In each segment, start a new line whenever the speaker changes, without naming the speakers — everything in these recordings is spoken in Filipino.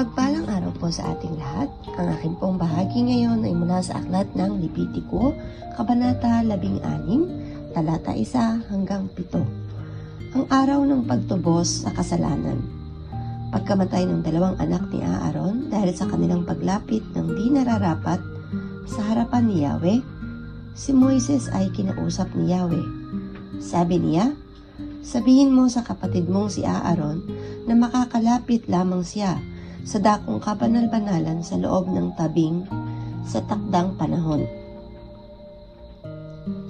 Mapagpalang araw po sa ating lahat. Ang aking pong bahagi ngayon ay mula sa aklat ng Levitico, Kabanata 16, talata 1 hanggang 7. Ang araw ng pagtubos sa kasalanan. Pagkamatay ng dalawang anak ni Aaron dahil sa kanilang paglapit ng di nararapat sa harapan ni Yahweh, si Moises ay kinausap ni Yahweh. Sabi niya, "Sabihin mo sa kapatid mong si Aaron na makakalapit lamang siya sa dakong kabanal-banalan sa loob ng tabing sa takdang panahon.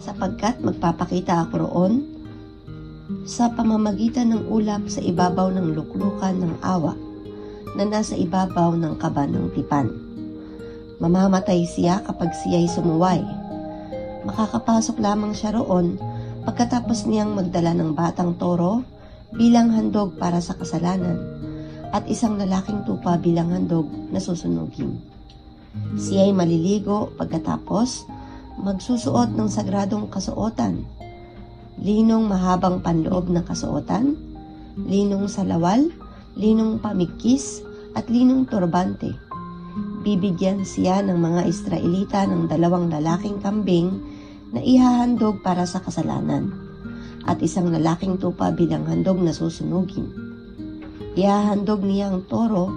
Sapagkat magpapakita ako roon sa pamamagitan ng ulap sa ibabaw ng luklukan ng awa na nasa ibabaw ng kaba ng tipan. Mamamatay siya kapag siya'y sumuway. Makakapasok lamang siya roon pagkatapos niyang magdala ng batang toro bilang handog para sa kasalanan at isang lalaking tupa bilang handog na susunugin. Siya'y maliligo pagkatapos magsusuot ng sagradong kasuotan, linong mahabang panloob na kasuotan, linong salawal, linong pamigkis at linong turbante. Bibigyan siya ng mga Israelita ng 2 lalaking kambing na ihahandog para sa kasalanan at isang lalaking tupa bilang handog na susunugin. Ihahandog niya ang toro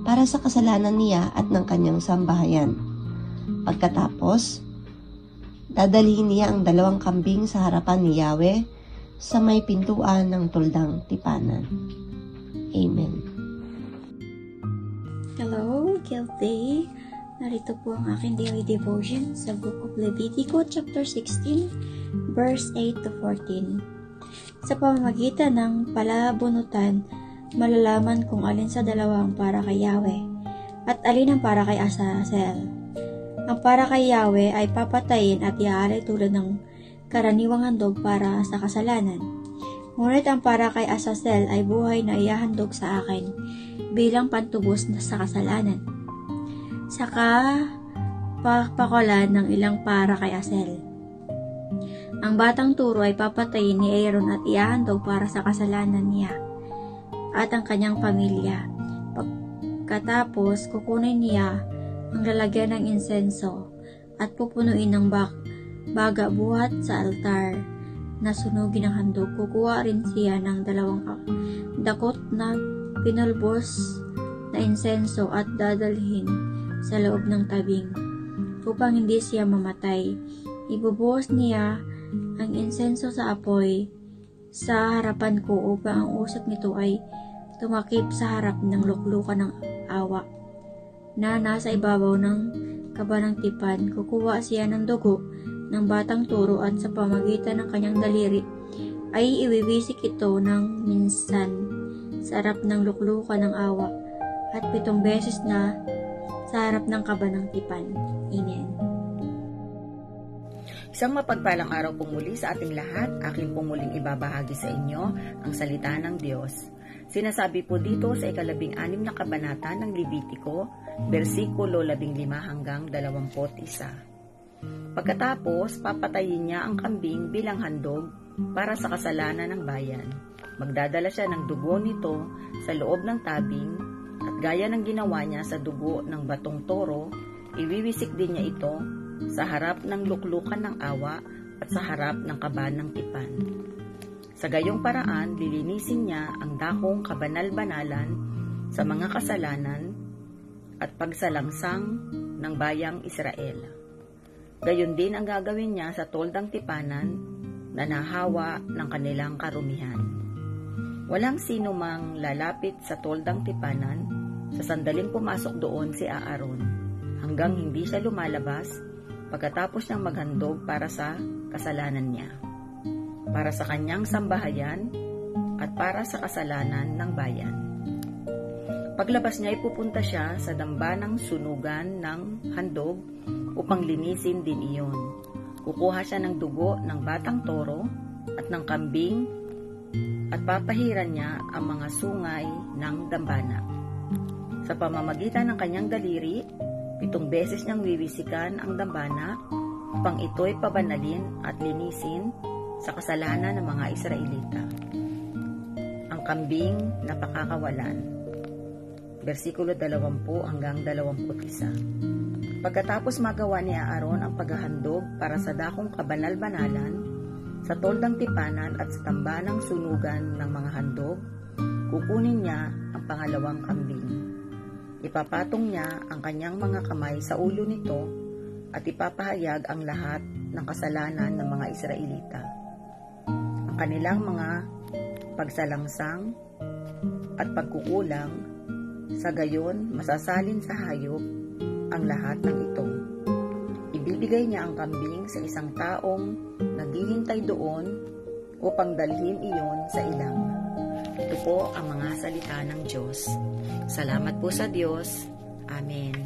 para sa kasalanan niya at ng kanyang sambahayan. Pagkatapos, dadalhin niya ang 2 kambing sa harapan ni Yahweh sa may pintuan ng tuldang tipanan." Amen.
Hello, Guilty! Narito po ang aking daily devotion sa Book of Levitico, chapter 16, verse 8 to 14. Sa pamamagitan ng palabunutan, malalaman kung alin sa dalawa ang para kay Yahweh at alin ang para kay Azazel. Ang para kay Yahweh ay papatayin at iaalay tulad ng karaniwang handog para sa kasalanan. Ngunit ang para kay Azazel ay buhay na ihahandog sa akin bilang pantubos na sa kasalanan. Saka pakalan ng ilang para kay Azazel. Ang batang turo ay papatayin ni Aaron at ihahandog para sa kasalanan niya at ang kanyang pamilya. Pagkatapos, kukunin niya ang lalagyan ng insenso at pupunuin ng baga buhat sa altar na sunugin ng handog. Kukuha rin siya ng 2 dakot na pinulbos na insenso at dadalhin sa loob ng tabing upang hindi siya mamatay. Ibubuhos niya ang insenso sa apoy sa harapan ko upang ang usok nito ay tumakip sa harap ng luklukan ng awa na nasa ibabaw ng kaba ng tipan. Kukuha siya ng dugo ng batang turo at sa pamagitan ng kanyang daliri ay iwiwisik ito ng minsan sa harap ng luklukan ng awa at 7 beses na sa harap ng kaba ng tipan. Amen.
Isang mapagpalang araw po muli sa ating lahat. Aking pong muling ibabahagi sa inyo ang salita ng Diyos. Sinasabi po dito sa 16 na kabanata ng Levitico, versikulo 15 hanggang 21. Pagkatapos, papatayin niya ang kambing bilang handog para sa kasalanan ng bayan. Magdadala siya ng dugo nito sa loob ng tabing at gaya ng ginawa niya sa dugo ng batong toro, iwiwisik din niya ito sa harap ng luklukan ng awa at sa harap ng kaba ng tipan. Sa gayong paraan, lilinisin niya ang dakong kabanal-banalan sa mga kasalanan at pagsalangsang ng bayang Israel. Gayon din ang gagawin niya sa toldang tipanan na nahawa ng kanilang karumihan. Walang sino mang lalapit sa toldang tipanan sa sandaling pumasok doon si Aaron hanggang hindi siya lumalabas pagkatapos niyang maghandog para sa kasalanan niya, para sa kanyang sambahayan at para sa kasalanan ng bayan. Paglabas niya ay pupunta siya sa dambanang sunugan ng handog upang linisin din iyon. Kukuha siya ng dugo ng batang toro at ng kambing at papahiran niya ang mga sungay ng dambana. Sa pamamagitan ng kanyang daliri, 7 beses niyang wiwisikan ang dambana upang ito'y pabanalin at linisin sa kasalanan ng mga Israelita. Ang kambing na pakakawalan. versikulo 20 hanggang 21. Pagkatapos magawa ni Aaron ang paghahandog para sa dakong kabanal-banalan, sa toldang tipanan at sa tambanang sunugan ng mga handog, kukunin niya ang pangalawang kambing. Ipapatong niya ang kanyang mga kamay sa ulo nito at ipapahayag ang lahat ng kasalanan ng mga Israelita, ang kanilang mga pagsalangsang at pagkukulang, sa gayon masasalin sa hayop ang lahat ng ito. Ibibigay niya ang kambing sa isang taong naghihintay doon upang dalhin iyon sa ilang. Ito po ang mga salita ng Diyos. Salamat po sa Diyos. Amen.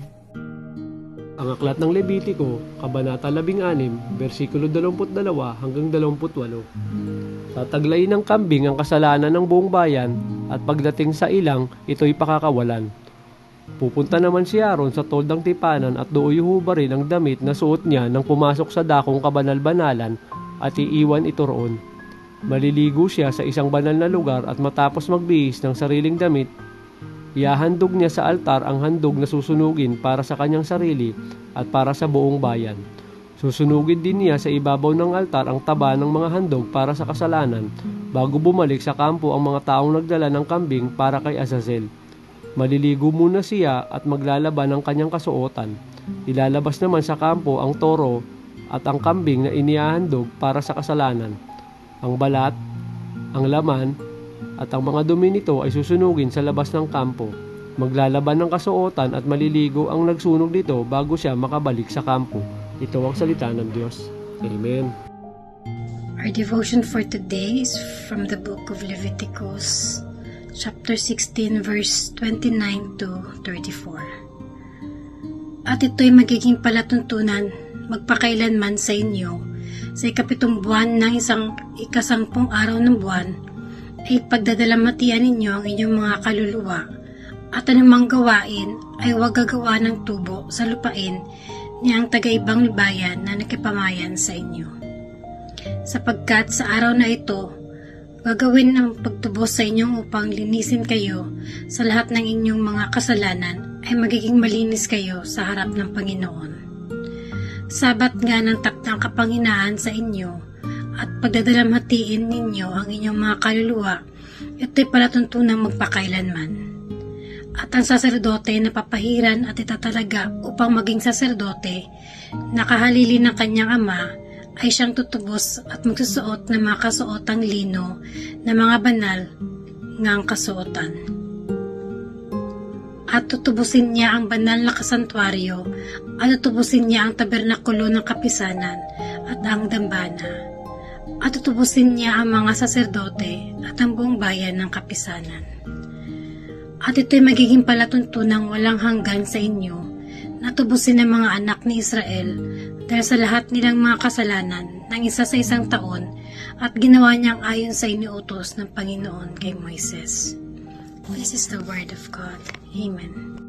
Ang aklat ng Levitiko, Kabanata 16, versikulo 22 hanggang 28. Tataglayin ng kambing ang kasalanan ng buong bayan at pagdating sa ilang, ito'y pakakawalan. Pupunta naman si Aaron sa toldang tipanan at doon ihubarin ang damit na suot niya nang pumasok sa dakong kabanal-banalan at iiwan ito roon. Maliligo siya sa isang banal na lugar at matapos magbihis ng sariling damit, iahandog niya sa altar ang handog na susunugin para sa kanyang sarili at para sa buong bayan. Susunugin din niya sa ibabaw ng altar ang taba ng mga handog para sa kasalanan bago bumalik sa kampo ang mga taong nagdala ng kambing para kay Azazel. Maliligo muna siya at maglalaban ng kanyang kasuotan. Ilalabas naman sa kampo ang toro at ang kambing na inihahandog para sa kasalanan. Ang balat, ang laman, at ang mga dumi nito ay susunugin sa labas ng kampo. Maglalaban ng kasuotan at maliligo ang nagsunog nito bago siya makabalik sa kampo. Ito ang salita ng Diyos. Amen.
Our devotion for today is from the book of Leviticus, chapter 16, verse 29 to 34. At ito'y magiging palatuntunan magpakailanman sa inyo sa ikapitong buwan ng ikasangpung araw ng buwan ay pagdadalamatian ninyo ang inyong mga kaluluwa at anumang gawain ay huwag gagawa ng tubo sa lupain niyang taga-ibang bayan na nakipamayan sa inyo. Sapagkat sa araw na ito, gagawin ang pagtubos sa inyong upang linisin kayo sa lahat ng inyong mga kasalanan ay magiging malinis kayo sa harap ng Panginoon. Sabat nga ng taktang kapanghinaan sa inyo at pagdadalamhatiin ninyo ang inyong mga kaluluwa, ito'y palatuntunang magpakailanman. At ang saserdote na papahiran at itatalaga upang maging saserdote, nakahalili ng kanyang ama, ay siyang tutubos at magsusuot ng mga kasuotang lino na mga banal ngang kasuotan. At tutubusin niya ang banal na kasantuaryo at tutubusin niya ang tabernakulo ng kapisanan at ang dambana. At tutubusin niya ang mga saserdote at ang buong bayan ng kapisanan. At ito'y magiging palatuntunang walang hanggan sa inyo na tubusin ng mga anak ni Israel dahil sa lahat nilang mga kasalanan ng isa sa isang taon at ginawa niyang ayon sa iniutos ng Panginoon kay Moises. This is the word of God. Amen.